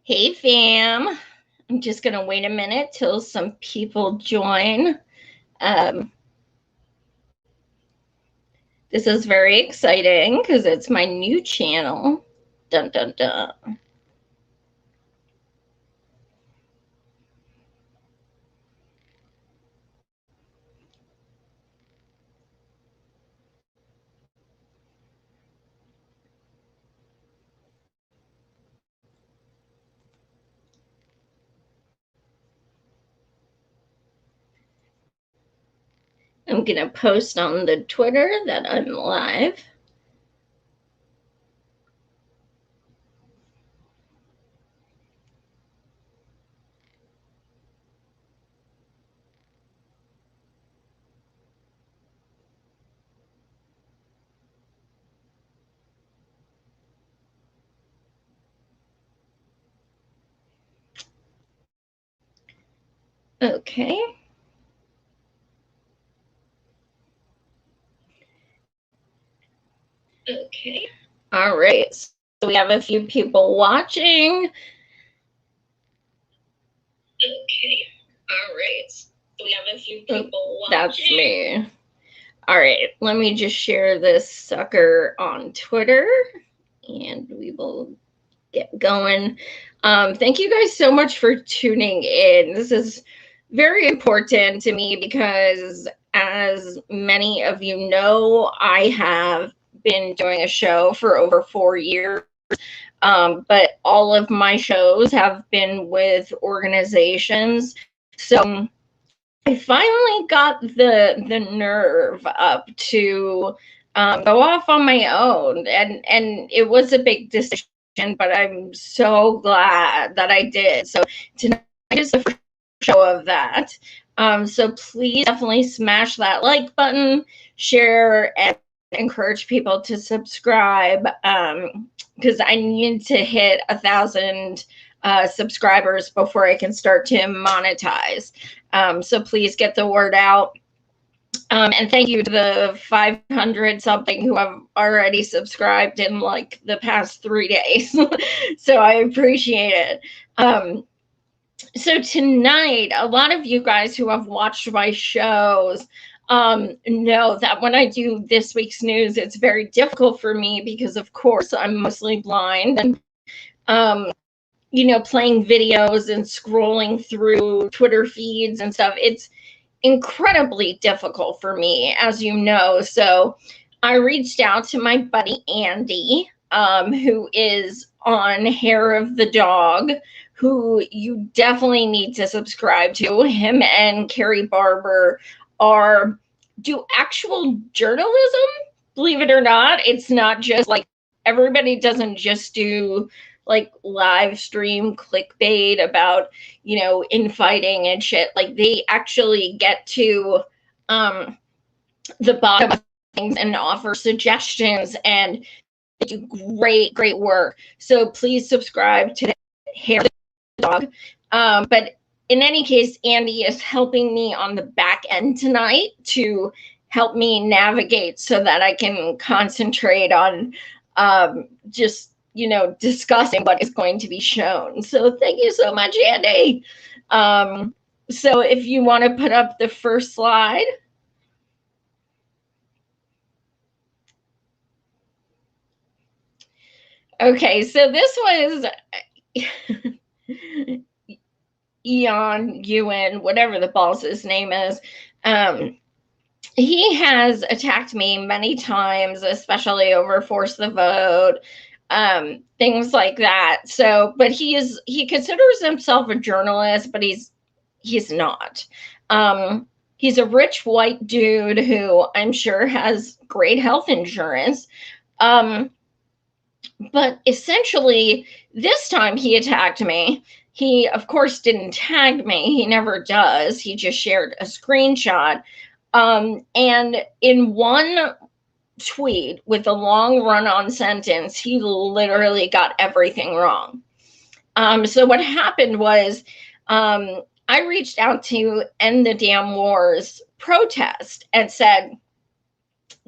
Hey fam, I'm just gonna wait a minute till some people join. Um, this is very exciting because it's my new channel. Dun dun dun. I'm gonna post on the Twitter that I'm live. Okay. Okay. All right. So we have a few people watching. Okay. All right. So we have a few people watching. That's me. All right. Let me just share this sucker on Twitter and we will get going. Thank you guys so much for tuning in. This is very important to me because, as many of you know, I have been doing a show for over 4 years. But all of my shows have been with organizations. So I finally got the nerve up to go off on my own, and it was a big decision, but I'm so glad that I did. So tonight is the first show of that. So please definitely smash that like button, share, and encourage people to subscribe, because I need to hit 1,000 subscribers before I can start to monetize. So please get the word out. And thank you to the 500 something who have already subscribed in like the past 3 days. So I appreciate it. So tonight, a lot of you guys who have watched my shows know that when I do this week's news, it's very difficult for me because, of course, I'm mostly blind and playing videos and scrolling through Twitter feeds and stuff. It's incredibly difficult for me, as you know. So I reached out to my buddy Andy, who is on Hair of the Dog, who you definitely need to subscribe to. Him and Carrie Barber do actual journalism, believe it or not. It's not just like everybody doesn't just do like live stream clickbait about infighting and shit. Like they actually get to the bottom of things and offer suggestions, and they do great work. So please subscribe to Hair of the Dog. But in any case, Andy is helping me on the back end tonight to help me navigate so that I can concentrate on just discussing what is going to be shown. So thank you so much, Andy. So if you want to put up the first slide. Okay, so this was Ewan, whatever the boss's name is. He has attacked me many times, especially over Force the Vote, things like that. So, but he considers himself a journalist, but he's not. He's a rich white dude who I'm sure has great health insurance. But essentially, this time he attacked me. He, of course, didn't tag me. He never does. He just shared a screenshot. And in one tweet with a long run-on sentence, he literally got everything wrong. So what happened was I reached out to End the Damn Wars protest and said,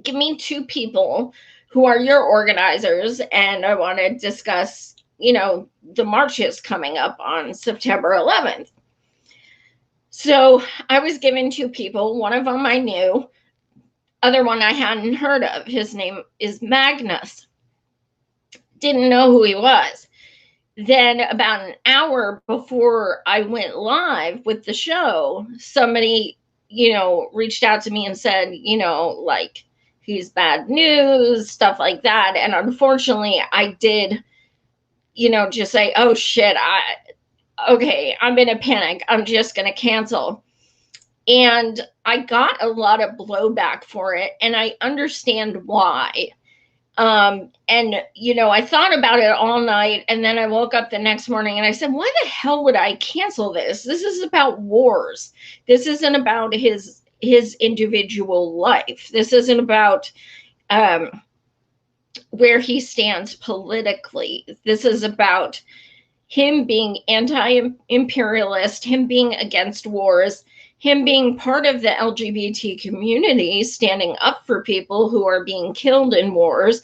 give me two people who are your organizers, and I want to discuss, the march is coming up on September 11th. So I was given 2 people. One of them I knew, other one I hadn't heard of. His name is Magnus. Didn't know who he was. Then about an hour before I went live with the show, somebody, reached out to me and said, like, he's bad news, stuff like that. And unfortunately, I did, just say, oh shit, okay, I'm in a panic. I'm just going to cancel. And I got a lot of blowback for it, and I understand why. And, I thought about it all night, and then I woke up the next morning and I said, why the hell would I cancel this? This is about wars. This isn't about his individual life. This isn't about where he stands politically. This is about him being anti-imperialist, him being against wars, him being part of the LGBT community, standing up for people who are being killed in wars.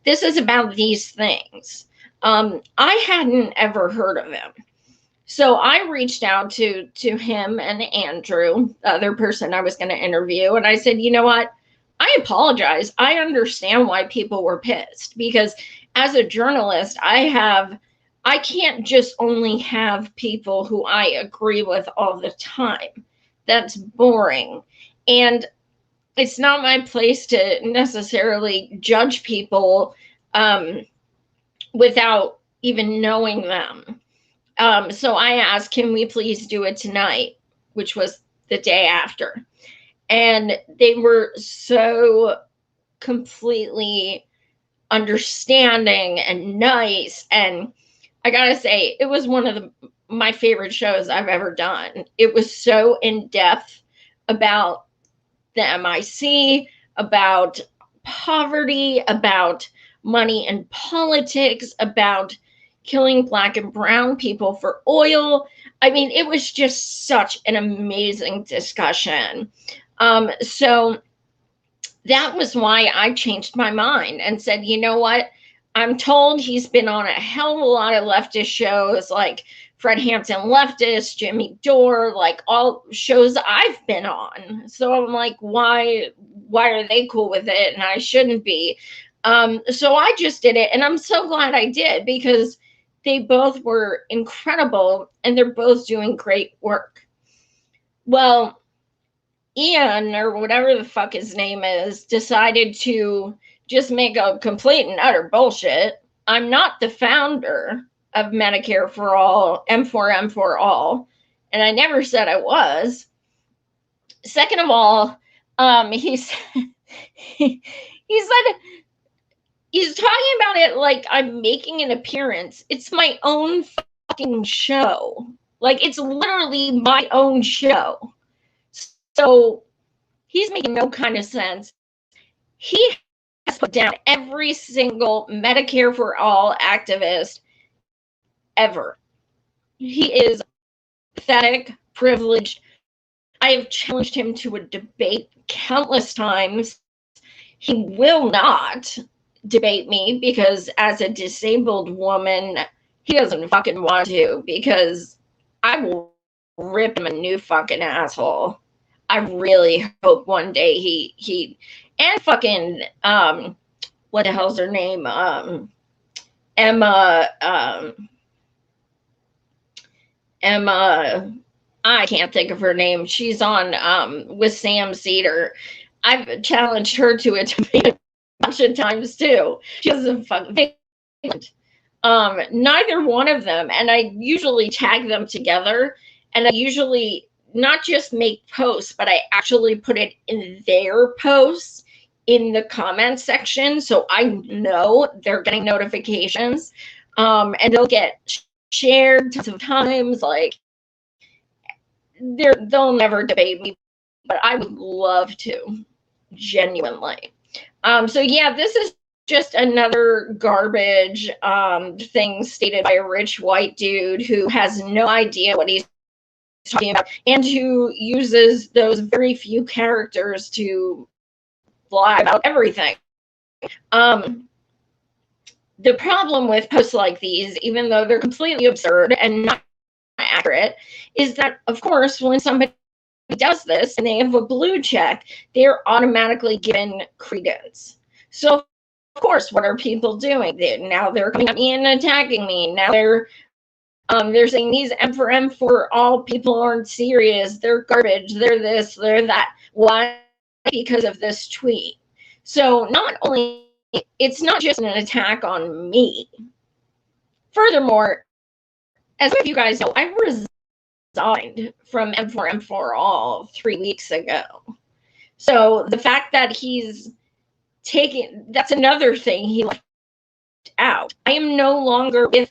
This is about these things. I hadn't ever heard of him. So I reached out to him and Andrew, the other person I was going to interview, and I said, you know what? I apologize. I understand why people were pissed, because as a journalist, I can't just only have people who I agree with all the time. That's boring. And it's not my place to necessarily judge people without even knowing them. So I asked, can we please do it tonight? Which was the day after. And they were so completely understanding and nice. And I gotta say, it was one of my favorite shows I've ever done. It was so in depth about the MIC, about poverty, about money and politics, about killing Black and brown people for oil. I mean, it was just such an amazing discussion. So that was why I changed my mind and said, you know what? I'm told he's been on a hell of a lot of leftist shows, like Fred Hampton Leftist, Jimmy Dore, like all shows I've been on. So I'm like, why are they cool with it and I shouldn't be? So I just did it, and I'm so glad I did, because they both were incredible and they're both doing great work. Well, Ian, or whatever the fuck his name is, decided to just make a complete and utter bullshit. I'm not the founder of Medicare for All, M4M for All, and I never said I was. Second of all, he said he's talking about it like I'm making an appearance. It's my own fucking show. Like, it's literally my own show. So he's making no kind of sense. He has put down every single Medicare for All activist ever. He is pathetic, privileged. I have challenged him to a debate countless times. He will not debate me, because as a disabled woman, he doesn't fucking want to, because I will rip him a new fucking asshole. I really hope one day he and fucking what the hell's her name? Emma, I can't think of her name. She's on with Sam Cedar. I've challenged her to a debate a bunch of times too. She doesn't fucking neither one of them, and I usually tag them together, and I usually not just make posts, but I actually put it in their posts in the comment section, so I know they're getting notifications, and they'll get shared tons of times. Like, they'll never debate me, but I would love to, genuinely. So yeah, this is just another garbage thing stated by a rich white dude who has no idea what he's talking about, and who uses those very few characters to lie about everything. the problem with posts like these, even though they're completely absurd and not accurate, is that, of course, when somebody does this and they have a blue check, they're automatically given credence. So, of course, what are people doing? Now they're coming at me and attacking me. Now they're saying these M for M for all people aren't serious. They're garbage. They're this. They're that. Why? Because of this tweet. So not only, it's not just an attack on me. Furthermore, as some of you guys know, I resigned from M4M for All 3 weeks ago. So the fact that he's taking, that's another thing he left out. I am no longer with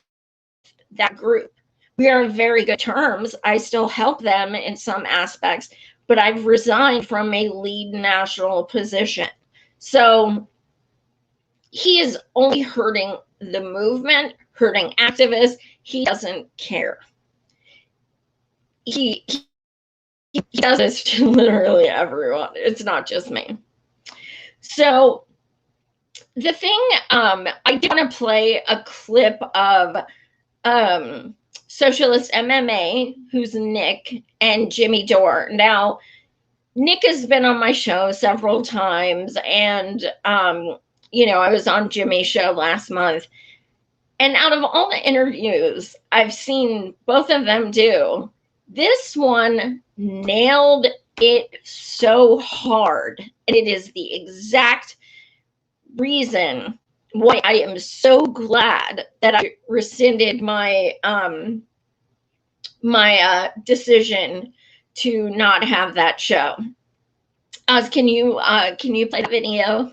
that group. We are on very good terms. I still help them in some aspects, but I've resigned from a lead national position. So he is only hurting the movement, hurting activists. He doesn't care. He does this to literally everyone. It's not just me. So the thing, I do want to play a clip of Socialist MMA, who's Nick, and Jimmy Dore. Now, Nick has been on my show several times, and you know, I was on Jimmy's show last month. And out of all the interviews I've seen both of them do, this one nailed it so hard. And it is the exact reason why I am so glad that I rescinded my decision to not have that show. Oz, can you play the video?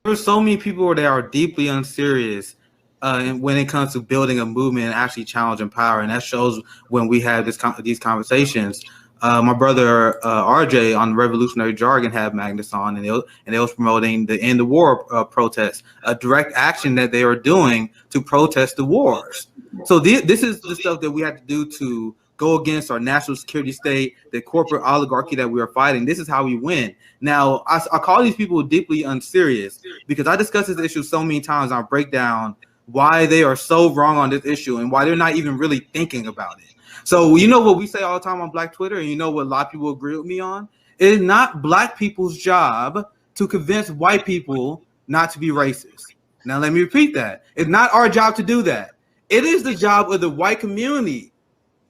There's so many people that are deeply unserious when it comes to building a movement and actually challenging power, and that shows when we have these conversations. My brother RJ on Revolutionary Jargon had Magnus on, and they was promoting the End the War protest, a direct action that they are doing to protest the wars. So this is the stuff that we have to do to go against our national security state, the corporate oligarchy that we are fighting. This is how we win. Now, I call these people deeply unserious because I discuss this issue so many times. I break down why they are so wrong on this issue and why they're not even really thinking about it. So you know what we say all the time on Black Twitter, and you know what a lot of people agree with me on? It is not Black people's job to convince white people not to be racist. Now, let me repeat that. It's not our job to do that. It is the job of the white community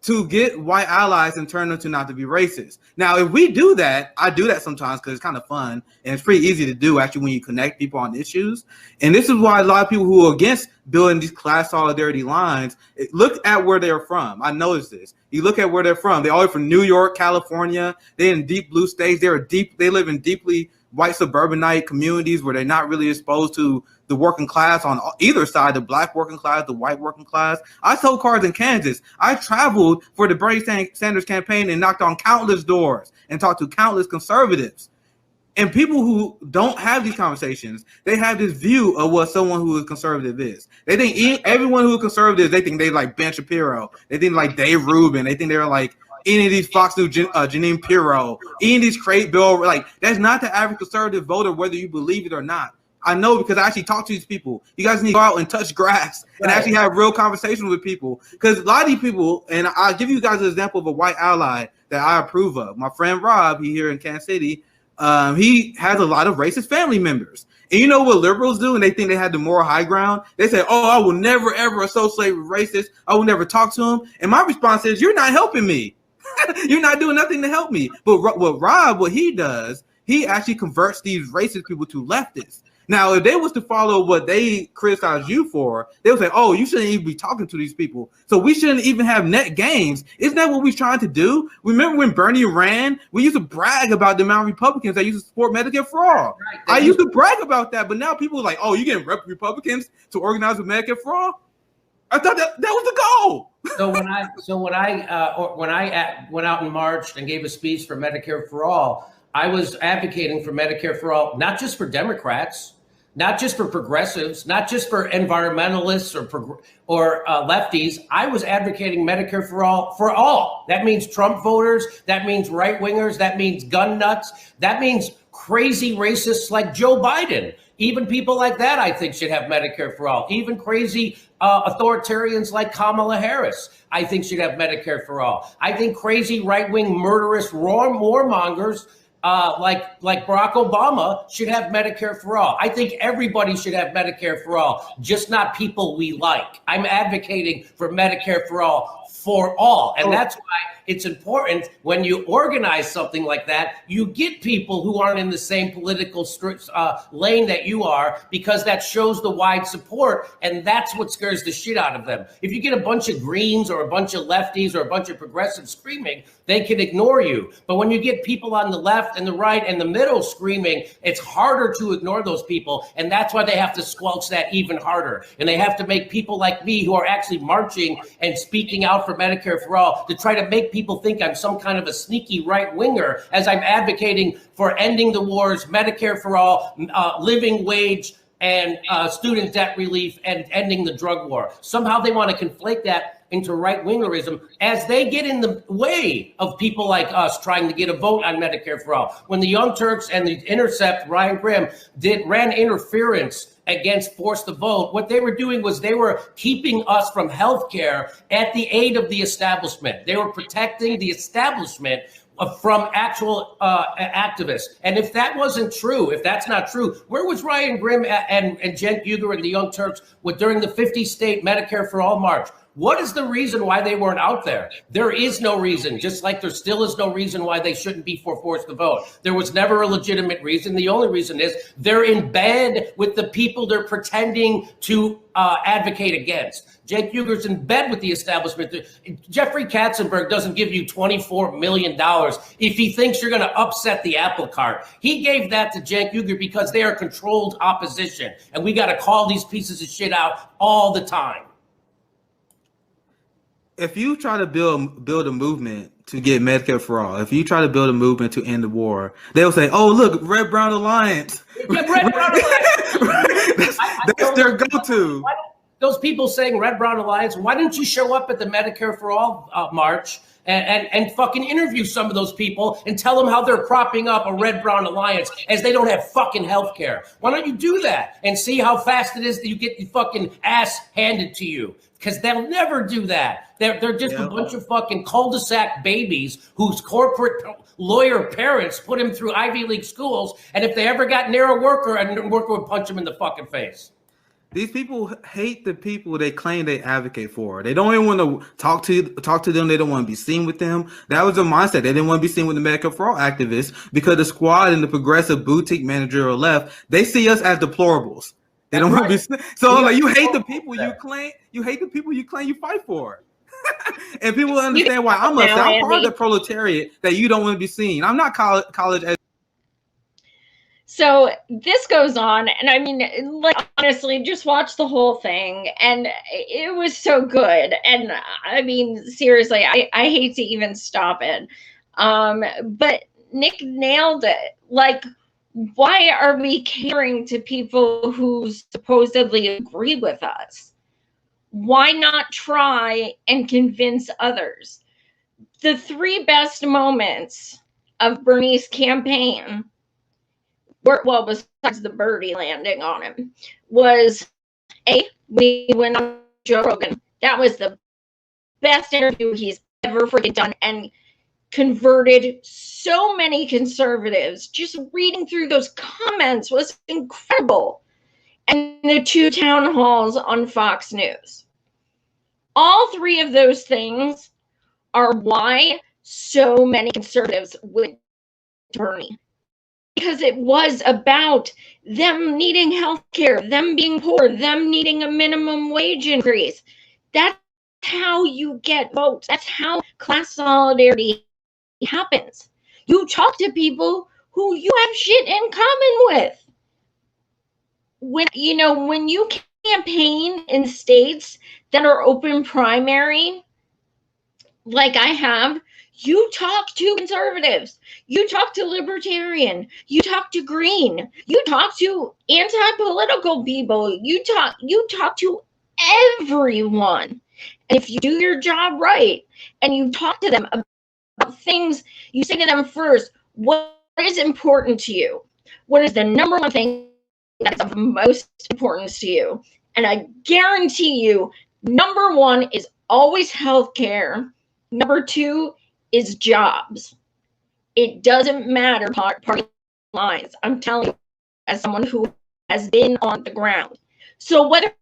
to get white allies and turn them to not to be racist. Now, if we do that, I do that sometimes because it's kind of fun and it's pretty easy to do actually when you connect people on issues. And this is why a lot of people who are against building these class solidarity lines, look at where they're from. I noticed this. You look at where they're from. They're all from New York, California. They're in deep blue states. They live in deeply white suburbanite communities where they're not really exposed to the working class on either side, the Black working class, the white working class. I sold cars in Kansas. I traveled for the Bernie Sanders campaign and knocked on countless doors and talked to countless conservatives. And people who don't have these conversations, they have this view of what someone who is conservative is. They think everyone who is conservative, they think they like Ben Shapiro. They think like Dave Rubin. They think they're like any of these Fox News, Jeanine Pirro, any of these Craig Bill. Like, that's not the average conservative voter, whether you believe it or not. I know because I actually talk to these people. You guys need to go out and touch grass and actually have real conversations with people. Because a lot of these people, and I'll give you guys an example of a white ally that I approve of. My friend Rob, he here in Kansas City, he has a lot of racist family members. And you know what liberals do? And they think they have the moral high ground. They say, oh, I will never, ever associate with racists. I will never talk to them. And my response is, you're not helping me. You're not doing nothing to help me. But what he does, he actually converts these racist people to leftists. Now, if they was to follow what they criticize you for, they would say, oh, you shouldn't even be talking to these people. So we shouldn't even have net gains. Isn't that what we're trying to do? Remember when Bernie ran, we used to brag about the amount of Republicans that used to support Medicare for all. Right. I used to brag about that, but now people are like, oh, you getting Republicans to organize with Medicare for all? I thought that was the goal. So when I went out and marched and gave a speech for Medicare for all, I was advocating for Medicare for all, not just for Democrats, not just for progressives, not just for environmentalists or lefties. I was advocating Medicare for all. That means Trump voters. That means right wingers. That means gun nuts. That means crazy racists like Joe Biden. Even people like that, I think, should have Medicare for all. Even crazy authoritarians like Kamala Harris, I think, should have Medicare for all. I think crazy right-wing murderous warmongers like Barack Obama should have Medicare for all. I think everybody should have Medicare for all, just not people we like. I'm advocating for Medicare for all. And that's why it's important when you organize something like that, you get people who aren't in the same political lane that you are, because that shows the wide support, and that's what scares the shit out of them. If you get a bunch of Greens or a bunch of lefties or a bunch of progressives screaming, they can ignore you. But when you get people on the left and the right and the middle screaming, it's harder to ignore those people, and that's why they have to squelch that even harder. And they have to make people like me, who are actually marching and speaking out for Medicare for all, to try to make people think I'm some kind of a sneaky right-winger, as I'm advocating for ending the wars, Medicare for all, living wage, and student debt relief, and ending the drug war. Somehow they want to conflate that into right-wingerism, as they get in the way of people like us trying to get a vote on Medicare for all. When the Young Turks and the Intercept, Ryan Grim, ran interference against Force the Vote, what they were doing was they were keeping us from health care at the aid of the establishment. They were protecting the establishment from actual activists. And if that wasn't true, if that's not true, where was Ryan Grim and Cenk Uygur and the Young Turks during the 50-state Medicare for All march? What is the reason why they weren't out there? There is no reason, just like there still is no reason why they shouldn't be for Force the Vote. There was never a legitimate reason. The only reason is they're in bed with the people they're pretending to advocate against. Cenk Uygur's in bed with the establishment. Jeffrey Katzenberg doesn't give you $24 million if he thinks you're going to upset the apple cart. He gave that to Cenk Uygur because they are controlled opposition, and we got to call these pieces of shit out all the time. If you try to build a movement to get Medicare for all, if you try to build a movement to end the war, they'll say, "Oh, look, Red Brown Alliance." Yeah, Red Brown Alliance. That's their go-to. Those people saying Red Brown Alliance, why didn't you show up at the Medicare for All march and fucking interview some of those people and tell them how they're propping up a Red Brown Alliance as they don't have fucking health care? Why don't you do that and see how fast it is that you get the fucking ass handed to you? Because they'll never do that. They're just a bunch of fucking cul-de-sac babies whose corporate lawyer parents put them through Ivy League schools, and if they ever got near a worker, a worker would punch them in the fucking face. These people hate the people they claim they advocate for. They don't even want to talk to them. They don't want to be seen with them. That was the mindset. They didn't want to be seen with the Medicare for All activists because the squad and the progressive boutique managerial left, they see us as deplorables. They don't want to be so like you hate the people you claim you fight for. And people understand why I'm part of the proletariat that you don't want to be seen. I'm not college educated. So this goes on, and I mean, like, honestly, just watch the whole thing, and it was so good. And I mean, seriously, I hate to even stop it. But Nick nailed it. Like, why are we catering to people who supposedly agree with us? Why not try and convince others? The three best moments of Bernie's campaign, well, besides the birdie landing on him, was we went on Joe Rogan. That was the best interview he's ever freaking done, and converted so many conservatives. Just reading through those comments was incredible. And the 2 town halls on Fox News. All 3 of those things are why so many conservatives went to Bernie. Because it was about them needing health care, them being poor, them needing a minimum wage increase. That's how you get votes. That's how class solidarity happens. You talk to people who you have shit in common with. When you campaign in states that are open primary, like I have, you talk to conservatives, you talk to libertarian, you talk to green, you talk to anti-political people, you talk to everyone. And if you do your job right and you talk to them about things, you say to them first, what is important to you? What is the number one thing that's of most importance to you. And I guarantee you, number one is always healthcare. Number two is jobs. It doesn't matter party lines. I'm telling you, as someone who has been on the ground. So whether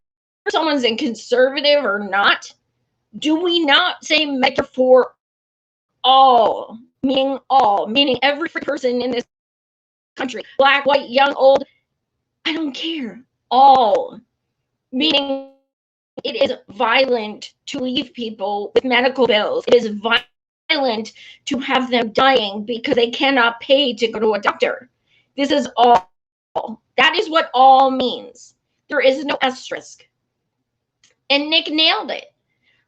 someone's a conservative or not, do we not say Medicare for all, meaning every person in this country, black, white, young, old, I don't care, all, meaning it is violent to leave people with medical bills. It is violent to have them dying because they cannot pay to go to a doctor. This is all. That is what all means. There is no asterisk. And Nick nailed it.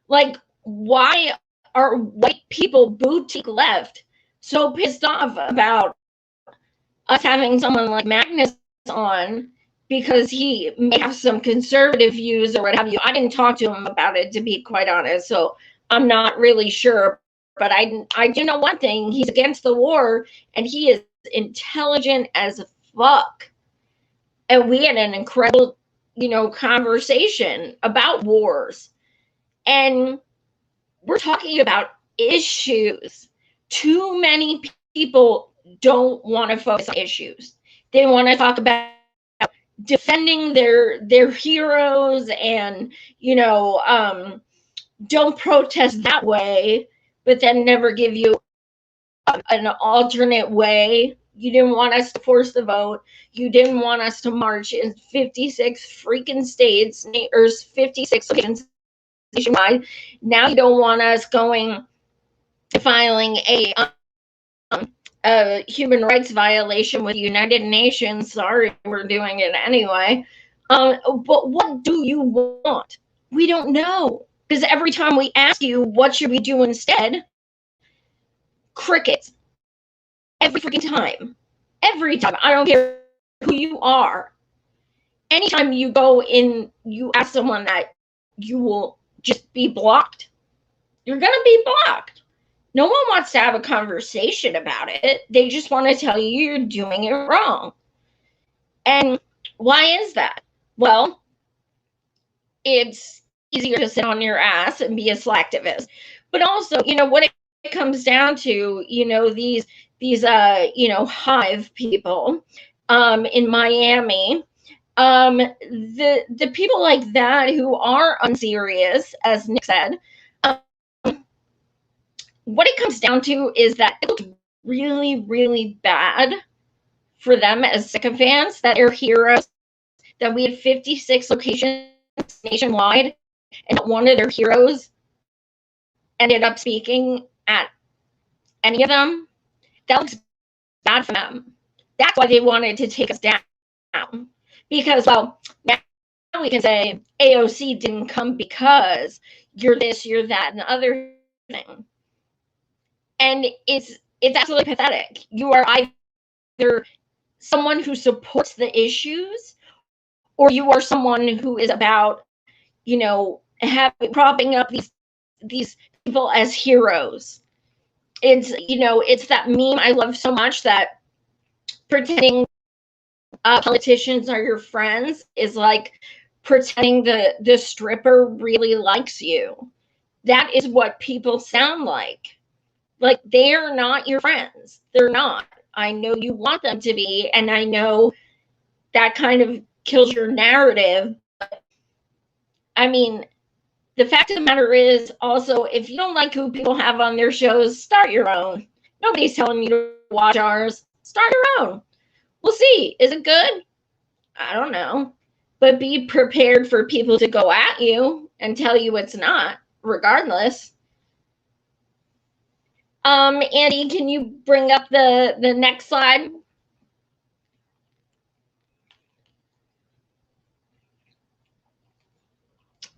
Like, why are white people boutique left so pissed off about us having someone like Magnus on because he may have some conservative views or what have you? I didn't talk to him about it, to be quite honest, so I'm not really sure. But I do know one thing. He's against the war, and he is intelligent as fuck. And we had an incredible, conversation about wars. And we're talking about issues. Too many people don't want to focus on issues. They want to talk about defending their heroes and, don't protest that way, but then never give you an alternate way. You didn't want us to force the vote. You didn't want us to march in 56 freaking states, or 56 locations nationwide. Now you don't want us filing a human rights violation with the United Nations. Sorry, we're doing it anyway. But what do you want? We don't know. Because every time we ask you, what should we do instead? Crickets. Every freaking time. Every time. I don't care who you are. Anytime you go in, you ask someone that, you will just be blocked. You're going to be blocked. No one wants to have a conversation about it. They just want to tell you you're doing it wrong. And why is that? Well, it's easier to sit on your ass and be a slacktivist. But also, what it comes down to, these hive people in Miami, the people like that who are unserious, as Nick said, what it comes down to is that it looks really, really bad for them as sycophants, that they're heroes, that we had 56 locations nationwide, and one of their heroes ended up speaking at any of them. That looks bad for them. That's why they wanted to take us down. Because, well, now we can say AOC didn't come because you're this, you're that, and the other thing. And it's absolutely pathetic. You are either someone who supports the issues, or you are someone who is about, propping up these people as heroes. It's that meme I love so much, that pretending politicians are your friends is like pretending the stripper really likes you. That is what people sound like. Like, they're not your friends. They're not. I know you want them to be, and I know that kind of kills your narrative. But, I mean, the fact of the matter is also, if you don't like who people have on their shows, start your own. Nobody's telling you to watch ours. Start your own. We'll see. Is it good? I don't know. But be prepared for people to go at you and tell you it's not, regardless. Andy, can you bring up the next slide?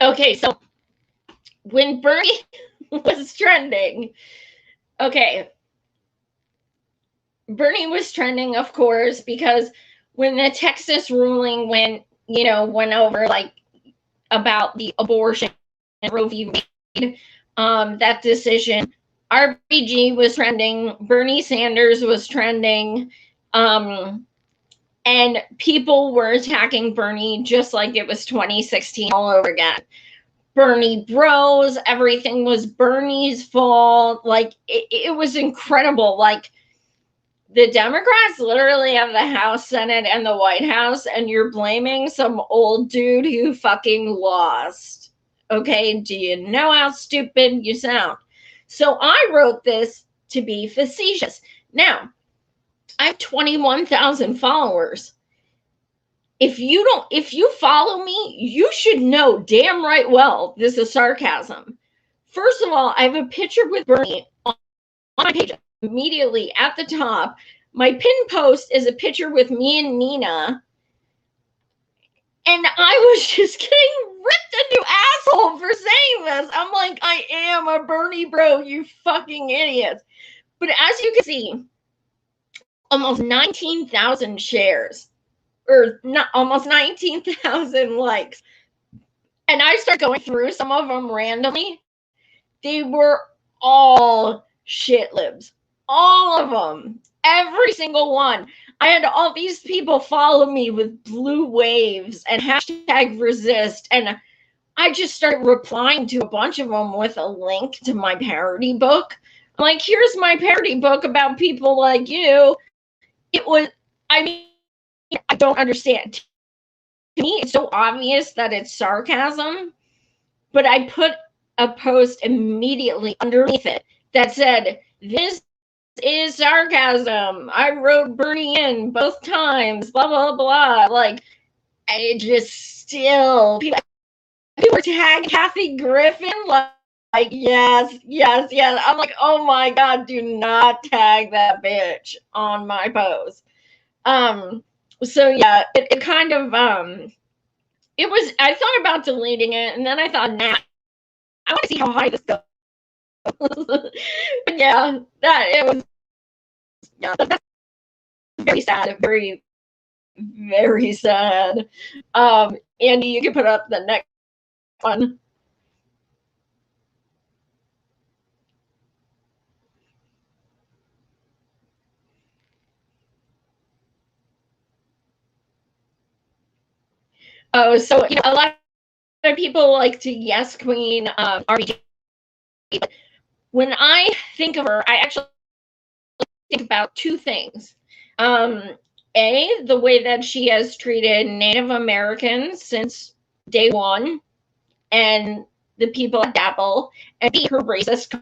Okay, so when Bernie was trending, Bernie was trending, of course, because when the Texas ruling went over, like, about the abortion and Roe v. Wade, that decision, RBG was trending, Bernie Sanders was trending, And people were attacking Bernie just like it was 2016 all over again. Bernie bros, everything was Bernie's fault. Like, it was incredible. Like, the Democrats literally have the House, Senate, and the White House, and you're blaming some old dude who fucking lost. Okay, do you know how stupid you sound? So I wrote this to be facetious. Now, I have 21,000 followers. If you follow me, you should know damn right well this is sarcasm. First of all, I have a picture with Bernie on my page immediately at the top. My pin post is a picture with me and Nina. And I was just getting ripped a new asshole for saying this. I'm like, I am a Bernie bro, you fucking idiots. But as you can see, almost 19,000 shares, or not almost 19,000 likes. And I start going through some of them randomly. They were all shit libs. All of them. Every single one. I had all these people follow me with blue waves and hashtag resist. And I just started replying to a bunch of them with a link to my parody book. I'm like, here's my parody book about people like you. It was, I mean, I don't understand. To me, it's so obvious that it's sarcasm, but I put a post immediately underneath it that said, this is sarcasm. I wrote Bernie in both times, blah, blah, blah. Like, I just still, people were tagging Kathy Griffin, like, yes. I'm like, oh my God, do not tag that bitch on my post. So yeah, it kind of, it was, I thought about deleting it, and then I thought, nah, I want to see how high this goes. Yeah, that's very sad, very, very sad. Andy, you can put up the next one. Oh, so a lot of people like to yes queen RBG. When I think of her, I actually think about two things. The way that she has treated Native Americans since day one, and the people at Apple, and B, her racist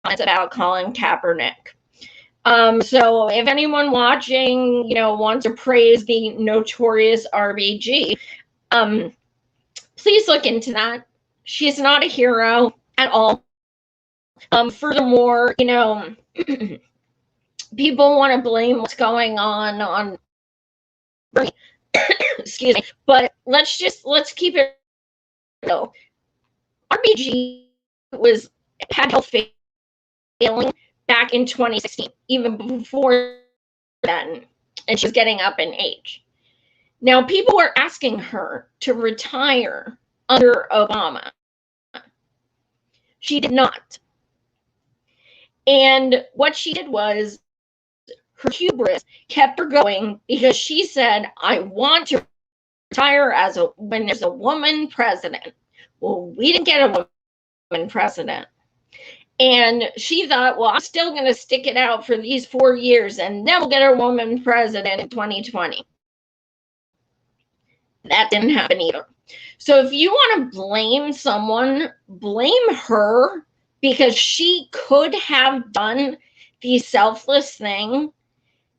comments about Colin Kaepernick. So if anyone watching, wants to praise the notorious RBG, please look into that. She's not a hero at all. Furthermore, people want to blame what's going on excuse me, but let's keep it real. RBG had health failing back in 2016, even before then, and she's getting up in age. Now, people were asking her to retire under Obama. She did not. And what she did was, her hubris kept her going, because she said, I want to retire when there's a woman president. Well, we didn't get a woman president. And she thought, well, I'm still going to stick it out for these 4 years, and then we'll get a woman president in 2020. That didn't happen either. So if you want to blame someone, blame her, because she could have done the selfless thing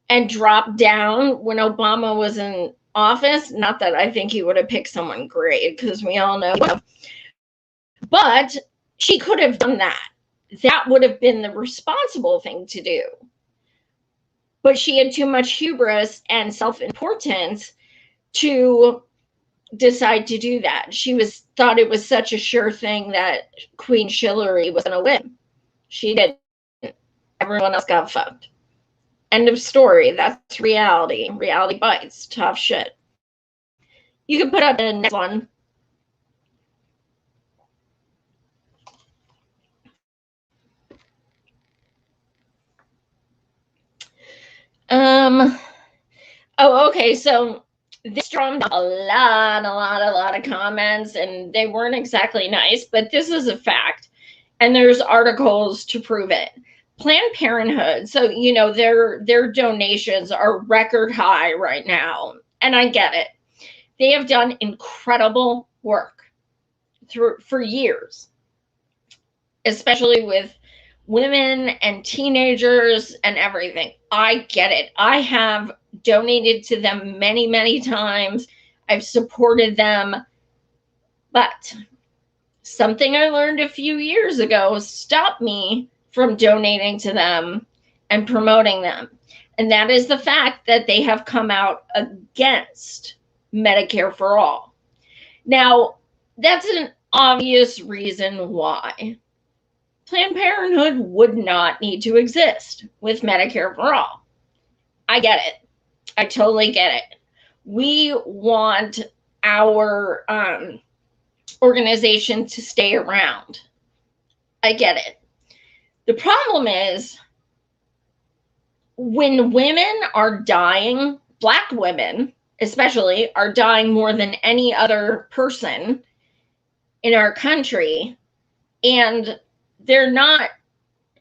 and dropped down when Obama was in office. Not that I think he would have picked someone great, because we all know. But she could have done that. That would have been the responsible thing to do. But she had too much hubris and self-importance to decide to do that. She thought it was such a sure thing that Queen Hillary was going to win. She didn't. Everyone else got fucked. End of story. That's reality. Reality bites. Tough shit. You can put up the next one. Oh, okay. So this drummed up a lot of comments, and they weren't exactly nice, but this is a fact. And there's articles to prove it. Planned Parenthood, so you know their donations are record high right now, and I get it. They have done incredible work for years, especially with women and teenagers and everything. I get it. I have donated to them many times. I've supported them. But something I learned a few years ago stopped me from donating to them and promoting them. And that is the fact that they have come out against Medicare for All. Now, that's an obvious reason why. Planned Parenthood would not need to exist with Medicare for All. I get it. I totally get it. We want our organization to stay around. I get it. The problem is when women are dying, Black women especially, are dying more than any other person in our country, and they're not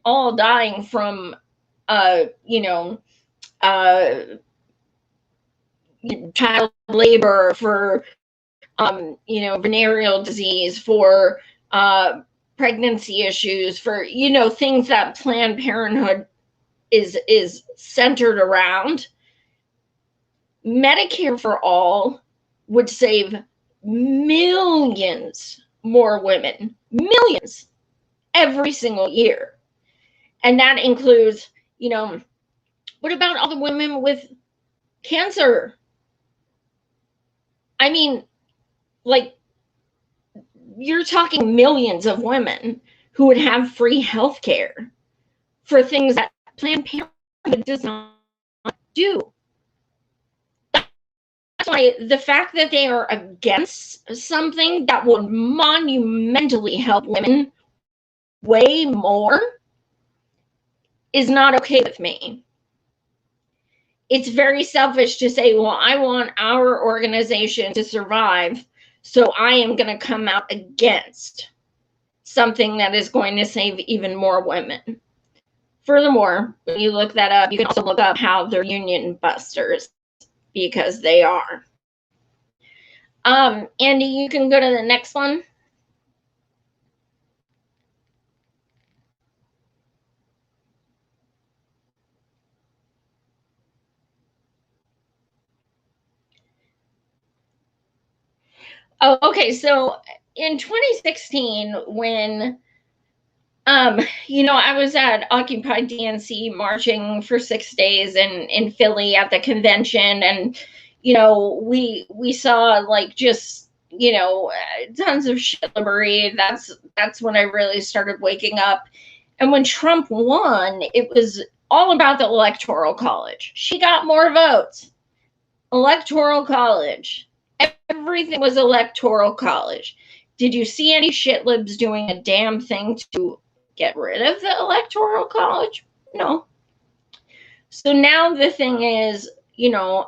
all dying from child labor, for venereal disease, for pregnancy issues, for things that Planned Parenthood is centered around. Medicare for All would save millions more women, millions, every single year. And that includes, what about all the women with cancer? I mean, like, you're talking millions of women who would have free health care for things that Planned Parenthood does not do. That's why the fact that they are against something that would monumentally help women way more is not okay with me. It's very selfish to say, well, I want our organization to survive, so I am going to come out against something that is going to save even more women. Furthermore, when you look that up, you can also look up how they're union busters, because they are. Andy, you can go to the next one. Oh, okay. So in 2016, when I was at Occupy DNC marching for 6 days in Philly at the convention, and we saw like just tons of shitlery. That's when I really started waking up. And when Trump won, it was all about the Electoral College. She got more votes. Electoral College. Everything was Electoral College. Did you see any shitlibs doing a damn thing to get rid of the Electoral College? No. So now the thing is,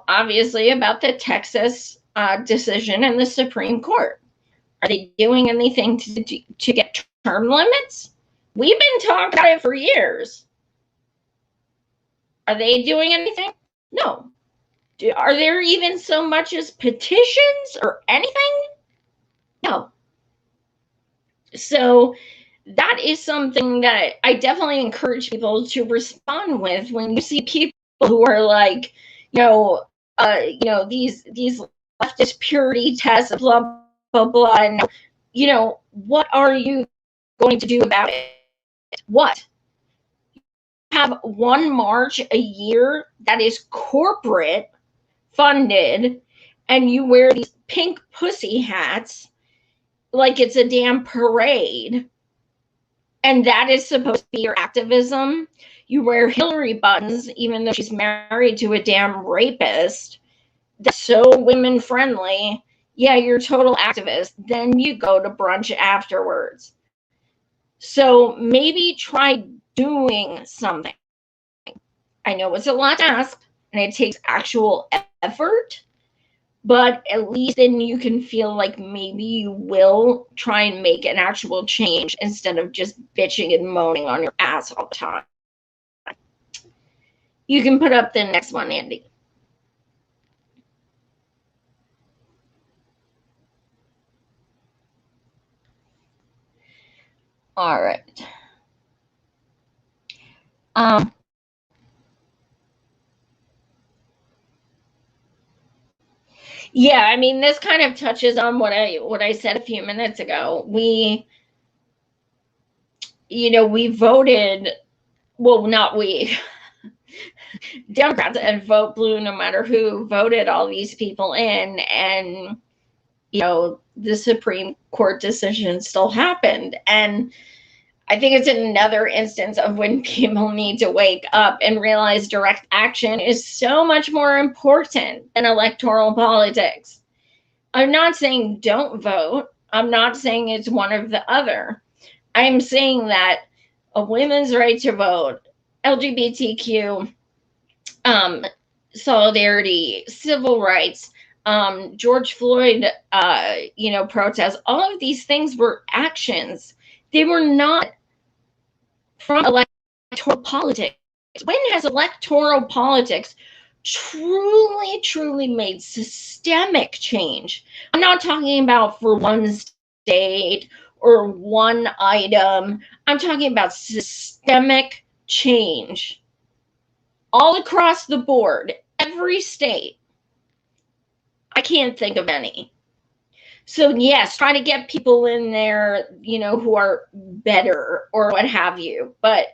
obviously about the Texas decision in the Supreme Court. Are they doing anything to get term limits? We've been talking about it for years. Are they doing anything? No. Are there even so much as petitions or anything? No. So that is something that I definitely encourage people to respond with when you see people who are like, these leftist purity tests, blah, blah, blah. And, what are you going to do about it? What? You have one march a year that is corporate funded, and you wear these pink pussy hats like it's a damn parade, and that is supposed to be your activism. You wear Hillary buttons even though she's married to a damn rapist. That's so women friendly. Yeah, you're a total activist. Then you go to brunch afterwards. So maybe try doing something. I know it's a lot to ask, and it takes actual effort, but at least then you can feel like maybe you will try and make an actual change instead of just bitching and moaning on your ass all the time. You can put up the next one, Andy. All right. Yeah, I mean, this kind of touches on what I said a few minutes ago. We voted, well, not we, Democrats, and vote blue no matter who voted all these people in, and the Supreme Court decision still happened. And I think it's another instance of when people need to wake up and realize direct action is so much more important than electoral politics. I'm not saying don't vote. I'm not saying it's one or the other. I'm saying that a women's right to vote, LGBTQ, solidarity, civil rights, George Floyd, protests, all of these things were actions. They were not from electoral politics. When has electoral politics truly, truly made systemic change? I'm not talking about for one state or one item. I'm talking about systemic change all across the board, every state. I can't think of any. So yes, try to get people in there, who are better or what have you. But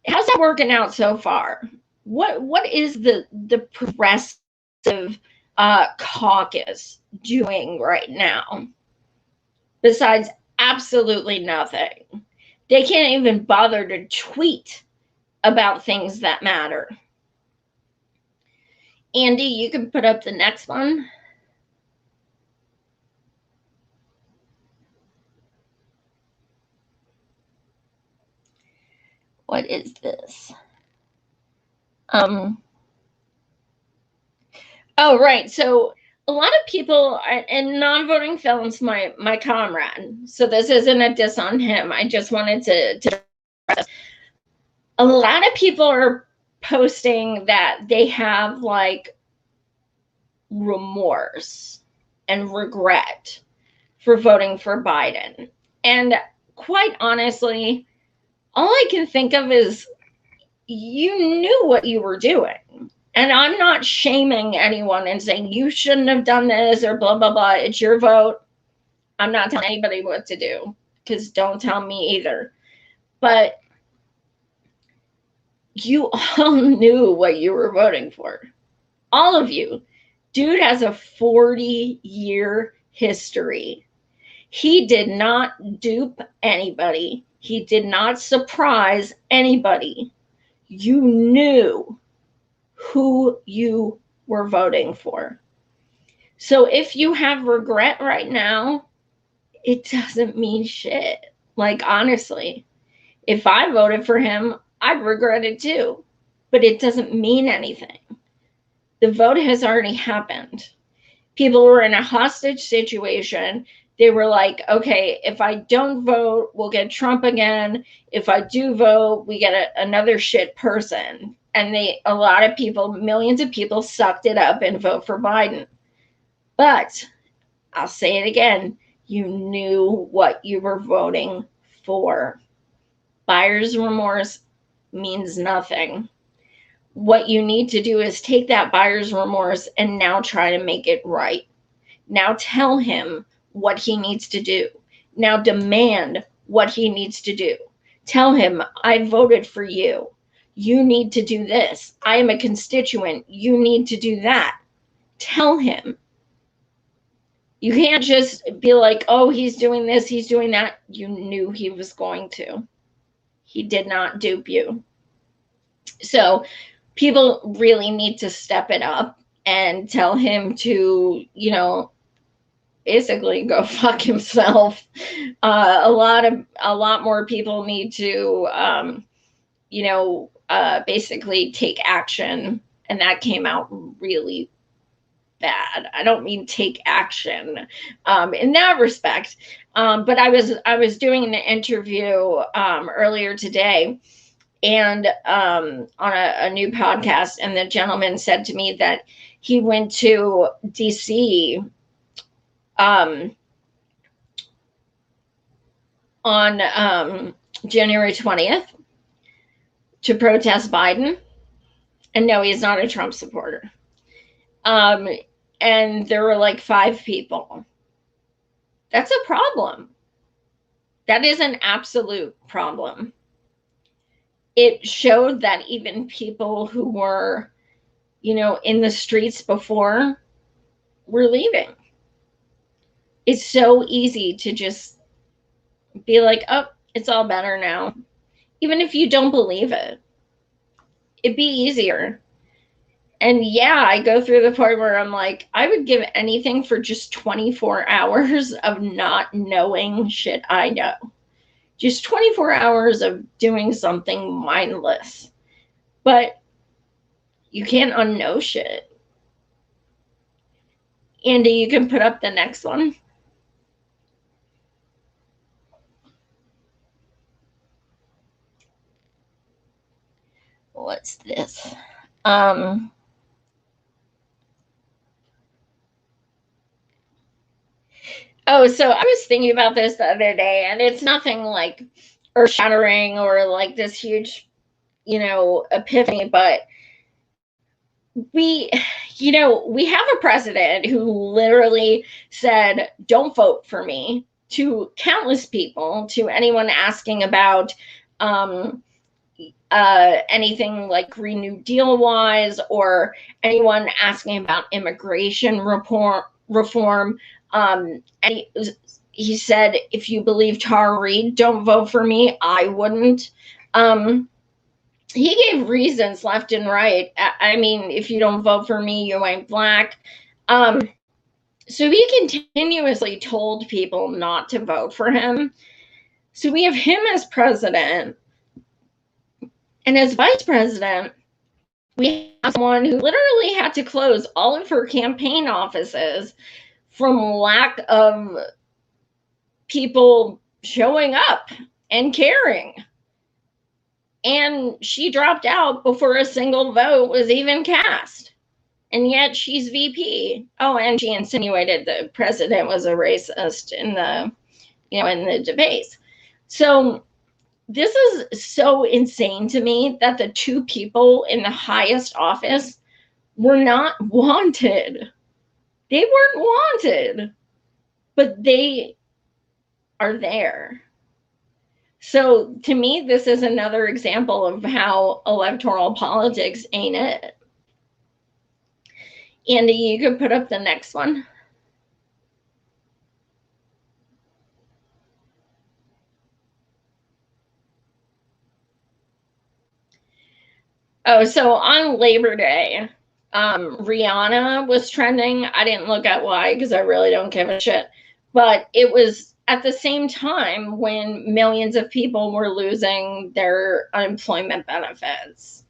how's that working out so far? What is the progressive caucus doing right now? Besides absolutely nothing. They can't even bother to tweet about things that matter. Andy, you can put up the next one. What is this? Oh, right. So a lot of people, and non-voting felons, my comrade. So this isn't a diss on him. I just wanted to. A lot of people are posting that they have like remorse and regret for voting for Biden. And quite honestly, all I can think of is you knew what you were doing. And I'm not shaming anyone and saying you shouldn't have done this or blah, blah, blah. It's your vote. I'm not telling anybody what to do, because don't tell me either. But you all knew what you were voting for. All of you. Dude has a 40-year history. He did not dupe anybody. He did not surprise anybody. You knew who you were voting for. So if you have regret right now, it doesn't mean shit. Like, honestly, if I voted for him, I'd regret it too. But it doesn't mean anything. The vote has already happened. People were in a hostage situation. They were like, okay, if I don't vote, we'll get Trump again. If I do vote, we get another shit person. And a lot of people, millions of people sucked it up and vote for Biden. But I'll say it again, you knew what you were voting for. Buyer's remorse means nothing. What you need to do is take that buyer's remorse and now try to make it right. Now tell him what he needs to do. Now demand what he needs to do. Tell him, I voted for you. You need to do this. I am a constituent. You need to do that. Tell him. You can't just be like, oh, he's doing this, he's doing that. You knew he was going to. He did not dupe you. So people really need to step it up and tell him to, basically go fuck himself. A lot more people need to, basically take action And that came out really bad. I don't mean take action in that respect. But I was doing an interview earlier today, and on a new podcast, and the gentleman said to me that he went to DC on January 20th to protest Biden. And no, he's not a Trump supporter. And there were like 5 people. That's a problem. That is an absolute problem. It showed that even people who were, you know, in the streets before were leaving. It's so easy to just be like, oh, it's all better now. Even if you don't believe it, it'd be easier. And yeah, I go through the point where I'm like, I would give anything for just 24 hours of not knowing shit I know. Just 24 hours of doing something mindless. But you can't unknow shit. Andy, you can put up the next one. What's this? Oh, so I was thinking about this the other day, and it's nothing like earth-shattering or like this huge, you know, epiphany, but we have a president who literally said, don't vote for me, to countless people, to anyone asking about anything like Green New Deal wise, or anyone asking about immigration reform. And he said, if you believe Tara Reade, don't vote for me. I wouldn't. He gave reasons left and right. I mean, if you don't vote for me, you ain't black. So he continuously told people not to vote for him. So we have him as president. And as vice president, we have someone who literally had to close all of her campaign offices from lack of people showing up and caring. And she dropped out before a single vote was even cast. And yet she's VP. Oh, and she insinuated the president was a racist in the debates. So this is so insane to me that the 2 people in the highest office were not wanted. They weren't wanted, but they are there. So to me, this is another example of how electoral politics ain't it. Andy, you can put up the next one. Oh, so on Labor Day, Rihanna was trending. I didn't look at why, because I really don't give a shit. But it was at the same time when millions of people were losing their unemployment benefits.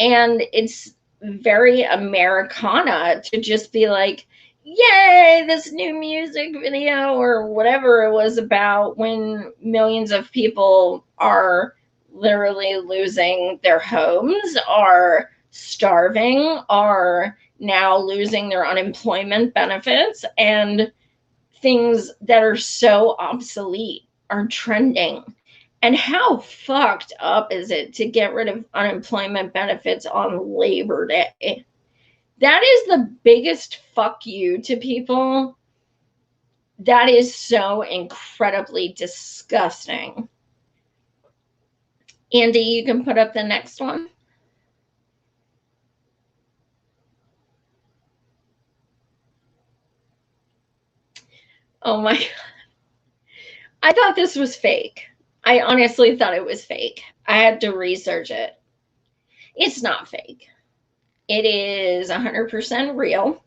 And it's very Americana to just be like, yay, this new music video or whatever it was about, when millions of people are literally losing their homes, are starving, are now losing their unemployment benefits, and things that are so obsolete are trending. And how fucked up is it to get rid of unemployment benefits on Labor Day? That is the biggest fuck you to people. That is so incredibly disgusting. Andy, you can put up the next one. Oh my God. I thought this was fake. I honestly thought it was fake. I had to research it. It's not fake. It is 100% real.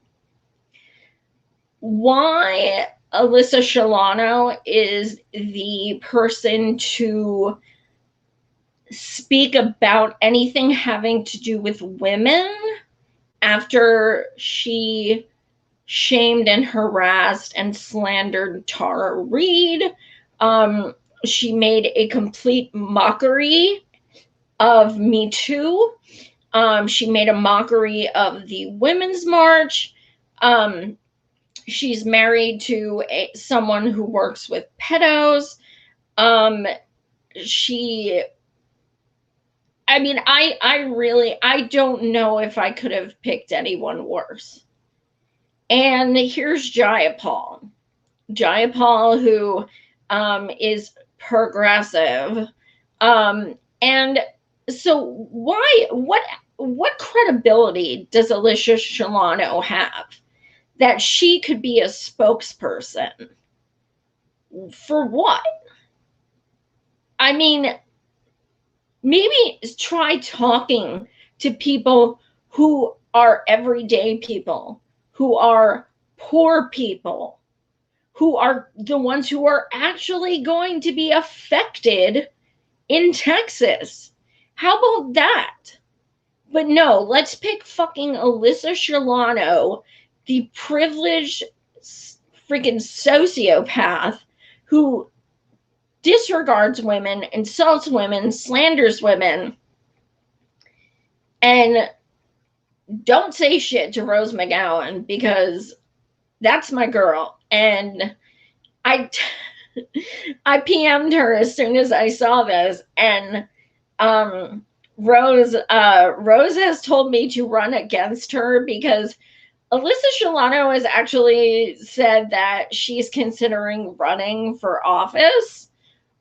Why Alyssa Milano is the person to speak about anything having to do with women after she shamed and harassed and slandered Tara Reade. She made a complete mockery of Me Too. She made a mockery of the Women's March. She's married to someone who works with pedos. I don't know if I could have picked anyone worse. And here's Jayapal. Jayapal, who is progressive. And so what credibility does Alicia Sholano have that she could be a spokesperson? For what? I mean, maybe try talking to people who are everyday people, who are poor people, who are the ones who are actually going to be affected in Texas. How about that? But no, let's pick fucking Alyssa Sholano, the privileged freaking sociopath who disregards women, insults women, slanders women, and don't say shit to Rose McGowan, because that's my girl. And I PM'd her as soon as I saw this, and Rose has told me to run against her because Alyssa Sholano has actually said that she's considering running for office,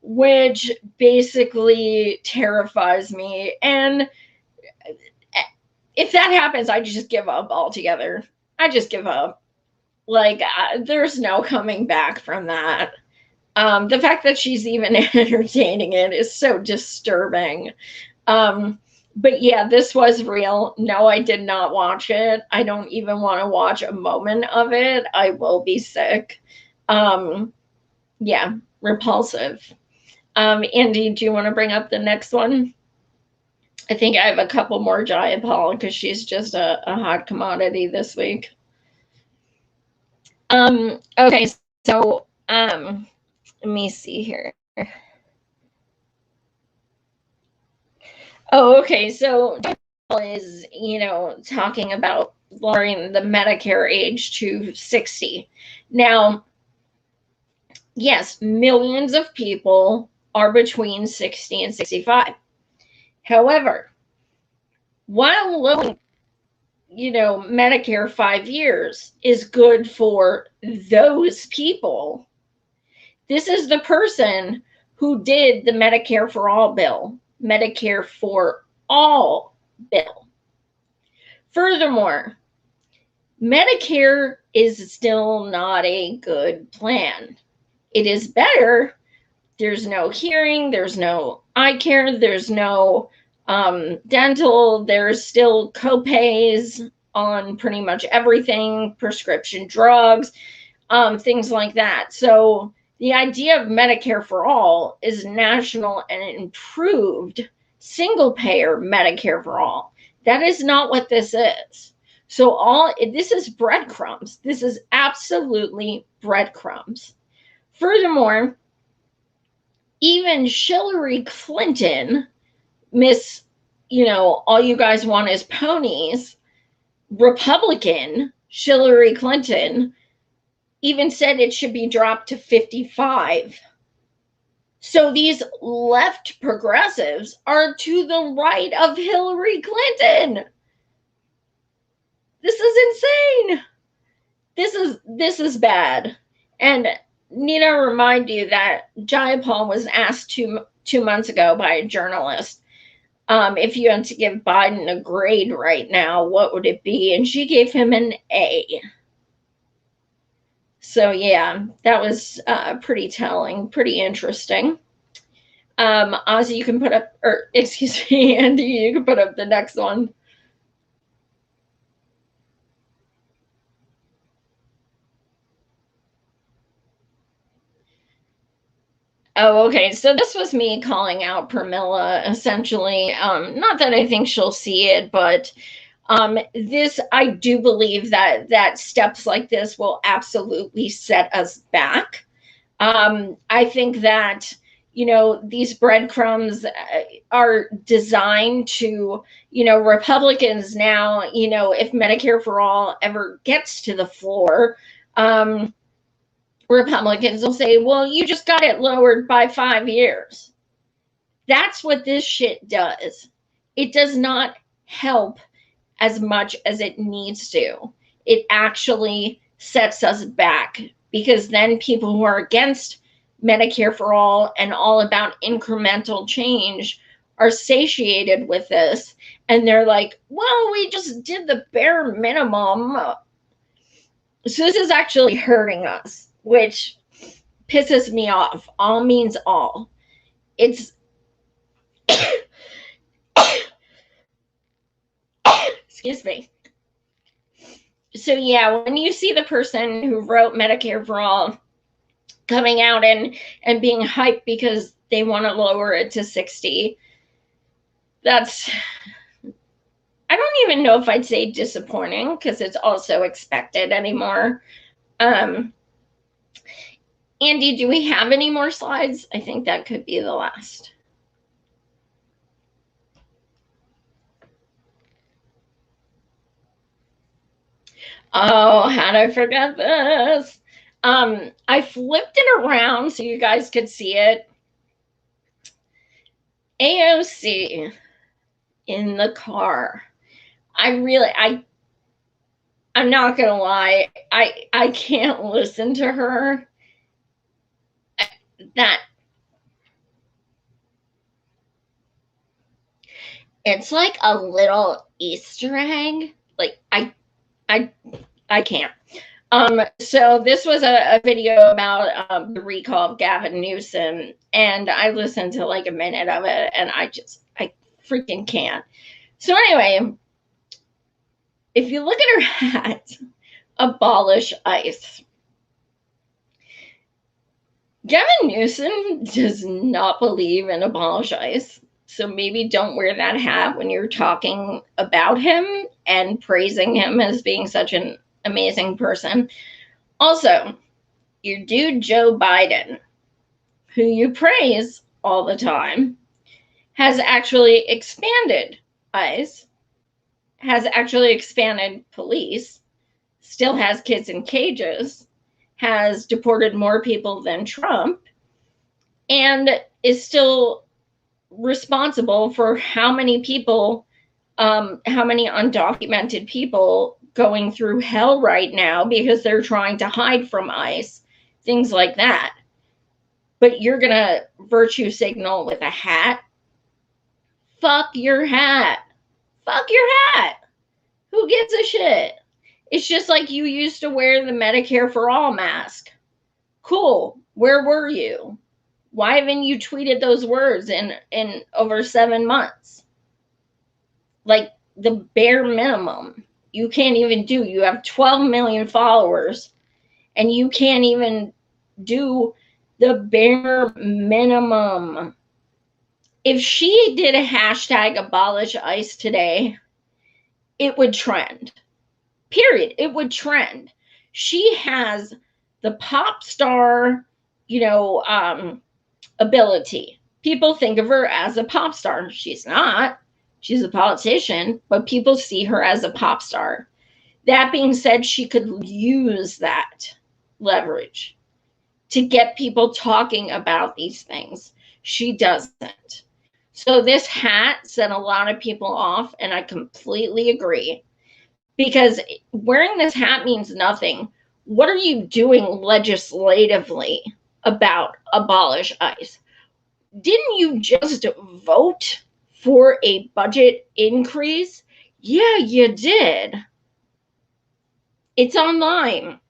which basically terrifies me. And if that happens, I just give up altogether. I just give up. Like, there's no coming back from that. The fact that she's even entertaining it is so disturbing. But yeah, this was real. No, I did not watch it. I don't even want to watch a moment of it. I will be sick. Yeah, repulsive. Andy, do you want to bring up the next one? I think I have a couple more Jayapal because she's just a hot commodity this week. Okay, so let me see here. Oh, okay, so is, talking about lowering the Medicare age to 60. Now, yes, millions of people are between 60 and 65. However, while lowering, Medicare 5 years is good for those people, this is the person who did the Medicare for All bill, Medicare for All bill. Furthermore, Medicare is still not a good plan. It is better. There's no hearing, there's no eye care, there's no dental, there's still copays on pretty much everything, prescription drugs, things like that. So the idea of Medicare for All is national and improved single payer Medicare for All. That is not what this is. So this is breadcrumbs. This is absolutely breadcrumbs. Furthermore, even Hillary Clinton, Miss, all you guys want is ponies, Republican Hillary Clinton, even said it should be dropped to 55. So these left progressives are to the right of Hillary Clinton. This is insane. This is bad. And need to remind you that Jayapal was asked two months ago by a journalist, if you had to give Biden a grade right now, what would it be? And she gave him an A. So yeah, that was pretty telling, pretty interesting. Ozzy, you can put up, or excuse me, Andy, you can put up the next one. Oh, okay. So this was me calling out Pramila, essentially. Not that I think she'll see it, but I do believe that steps like this will absolutely set us back. I think that, these breadcrumbs are designed to, Republicans now, if Medicare for All ever gets to the floor, Republicans will say, well, you just got it lowered by 5 years. That's what this shit does. It does not help as much as it needs to. It actually sets us back, because then people who are against Medicare for All and all about incremental change are satiated with this, and they're like, well, we just did the bare minimum. So this is actually hurting us, which pisses me off. All means all. It's excuse me. So yeah, when you see the person who wrote Medicare for All coming out and being hyped because they want to lower it to 60, that's, I don't even know if I'd say disappointing, because it's also expected anymore. Andy, do we have any more slides? I think that could be the last. Oh, how'd I forget this? I flipped it around so you guys could see it. AOC in the car. I'm not gonna lie, I can't listen to her. That it's like a little Easter egg. Like I can't. So this was a video about the recall of Gavin Newsom, and I listened to like a minute of it, and I freaking can't. So anyway, if you look at her hat, abolish ICE. Gavin Newsom does not believe in abolish ICE. So maybe don't wear that hat when you're talking about him and praising him as being such an amazing person. Also, your dude Joe Biden, who you praise all the time, has actually expanded ICE, has actually expanded police, still has kids in cages, has deported more people than Trump, and is still responsible for how many people, how many undocumented people going through hell right now because they're trying to hide from ICE, things like that. But you're gonna virtue signal with a hat? Fuck your hat. Fuck your hat. Who gives a shit? It's just like you used to wear the Medicare for All mask. Cool. Where were you? Why haven't you tweeted those words in over 7 months? Like the bare minimum. You can't even do. You have 12 million followers, and you can't even do the bare minimum. If she did a hashtag abolish ICE today, it would trend. Period. It would trend. She has the pop star, ability. People think of her as a pop star. She's not. She's a politician, but people see her as a pop star. That being said, she could use that leverage to get people talking about these things. She doesn't. So this hat set a lot of people off, and I completely agree. Because wearing this hat means nothing. What are you doing legislatively about abolish ICE? Didn't you just vote for a budget increase? Yeah, you did. It's online.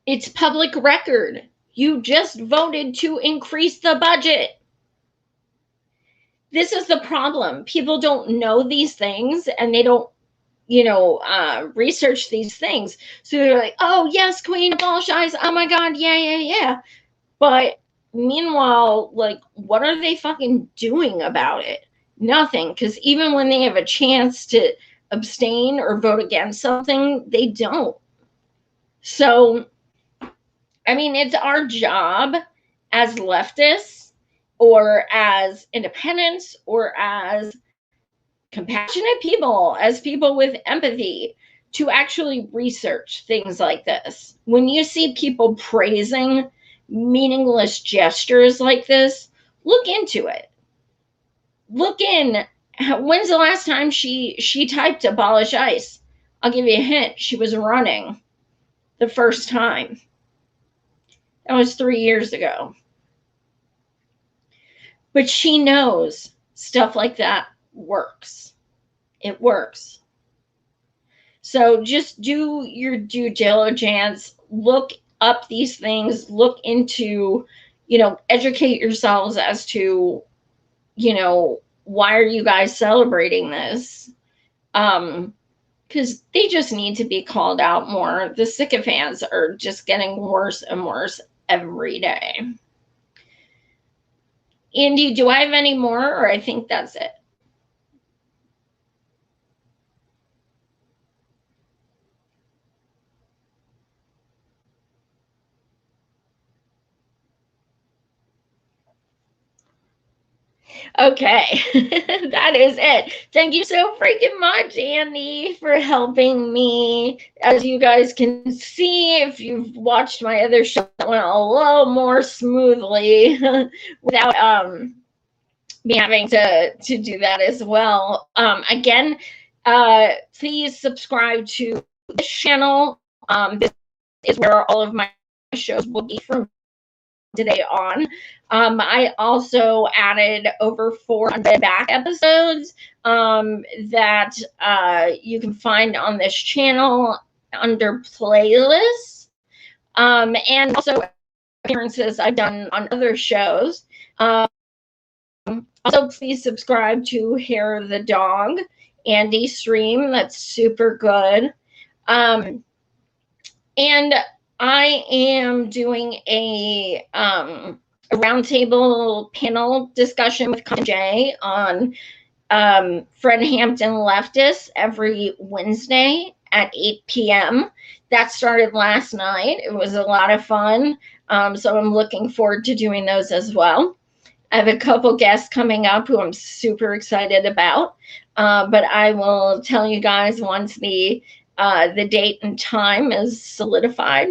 It's public record. You just voted to increase the budget. This is the problem. People don't know these things, and they don't research these things. So they're like, oh, yes, Queen, abolish ICE. Oh, my God, yeah. But meanwhile, like, what are they fucking doing about it? Nothing. Because even when they have a chance to abstain or vote against something, they don't. So, I mean, it's our job as leftists or as independents or as compassionate people, as people with empathy, to actually research things like this. When you see people praising meaningless gestures like this, look into it. Look in. When's the last time she typed abolish ICE? I'll give you a hint. She was running the first time. That was 3 years ago. But she knows stuff like that works. It works. So just do your due diligence, look up these things, look into, educate yourselves as to, why are you guys celebrating this? Because they just need to be called out more. The sycophants are just getting worse and worse every day. Andy, do I have any more, or I think that's it? Okay, that is it. Thank you so freaking much, Andy, for helping me. As you guys can see, if you've watched my other show, that went a little more smoothly without me having to do that as well. Again, please subscribe to this channel. This is where all of my shows will be from today on. I also added over 400 back episodes that you can find on this channel under playlists, and also appearances I've done on other shows. Also, please subscribe to Hair of the Dog, Andy stream. That's super good. And I am doing a roundtable panel discussion with Jay on Fred Hampton leftists every Wednesday at 8 p.m. That started last night. It was a lot of fun. So I'm looking forward to doing those as well. I have a couple guests coming up who I'm super excited about, but I will tell you guys once the date and time is solidified.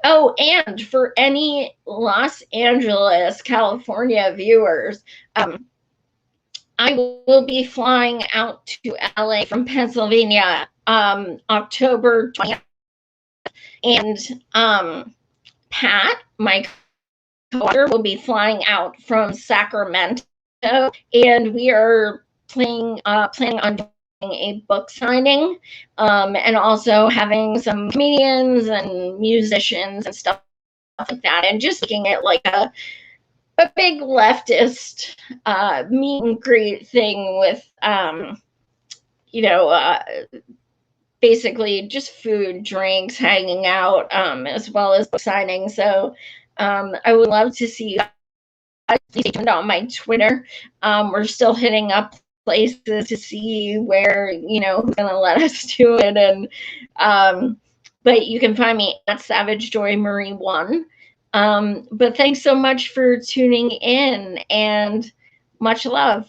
Oh, and for any Los Angeles, California viewers, I will be flying out to LA from Pennsylvania October 20th. And Pat, my co-author, will be flying out from Sacramento, and we are planning on doing a book signing, and also having some comedians and musicians and stuff like that, and just looking at like a big leftist meet and greet thing with basically just food, drinks, hanging out, as well as book signing. So I would love to see you guys. Stay tuned on my Twitter. We're still hitting up places to see where, who's going to let us do it. And but you can find me at Savage Joy Marie 1. But thanks so much for tuning in, and much love.